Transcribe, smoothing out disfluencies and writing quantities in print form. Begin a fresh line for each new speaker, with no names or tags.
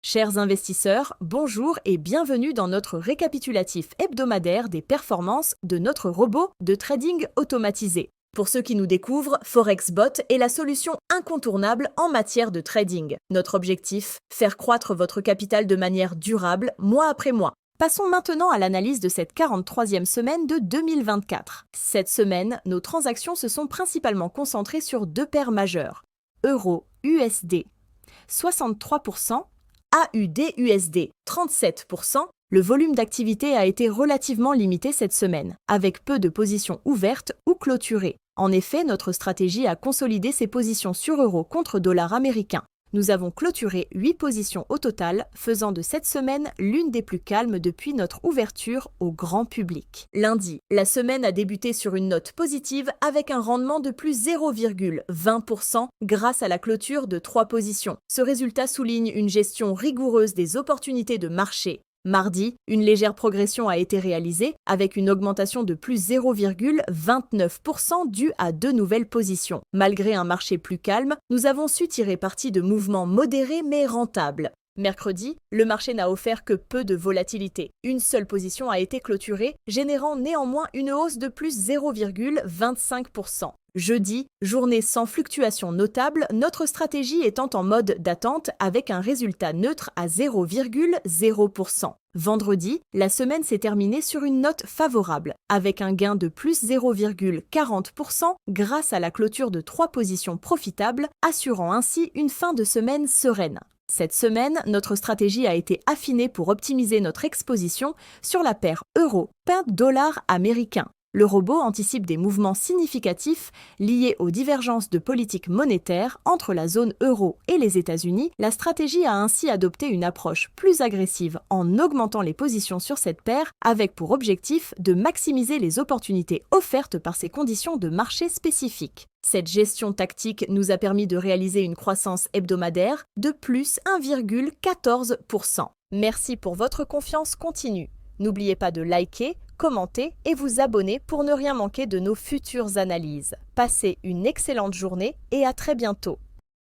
Chers investisseurs, bonjour et bienvenue dans notre récapitulatif hebdomadaire des performances de notre robot de trading automatisé. Pour ceux qui nous découvrent, ForexBot est la solution incontournable en matière de trading. Notre objectif, faire croître votre capital de manière durable, mois après mois. Passons maintenant à l'analyse de cette 43e semaine de 2024. Cette semaine, nos transactions se sont principalement concentrées sur deux paires majeures. Euro-USD, 63%, AUD-USD, 37%, le volume d'activité a été relativement limité cette semaine, avec peu de positions ouvertes ou clôturées. En effet, notre stratégie a consolidé ses positions sur euro contre dollar américain. Nous avons clôturé 8 positions au total, faisant de cette semaine l'une des plus calmes depuis notre ouverture au grand public. Lundi, la semaine a débuté sur une note positive avec un rendement de plus 0,20% grâce à la clôture de 3 positions. Ce résultat souligne une gestion rigoureuse des opportunités de marché. Mardi, une légère progression a été réalisée avec une augmentation de plus 0,29% due à 2 nouvelles positions. Malgré un marché plus calme, nous avons su tirer parti de mouvements modérés mais rentables. Mercredi, le marché n'a offert que peu de volatilité. Une seule position a été clôturée, générant néanmoins une hausse de plus 0,25%. Jeudi, journée sans fluctuation notable, notre stratégie étant en mode d'attente avec un résultat neutre à 0,0%. Vendredi, la semaine s'est terminée sur une note favorable, avec un gain de plus 0,40% grâce à la clôture de 3 positions profitables, assurant ainsi une fin de semaine sereine. Cette semaine, notre stratégie a été affinée pour optimiser notre exposition sur la paire euro-dollar américain. Le robot anticipe des mouvements significatifs liés aux divergences de politique monétaire entre la zone euro et les États-Unis. La stratégie a ainsi adopté une approche plus agressive en augmentant les positions sur cette paire avec pour objectif de maximiser les opportunités offertes par ces conditions de marché spécifiques. Cette gestion tactique nous a permis de réaliser une croissance hebdomadaire de plus 1,14%. Merci pour votre confiance continue. N'oubliez pas de liker, commenter et vous abonner pour ne rien manquer de nos futures analyses. Passez une excellente journée et à très bientôt.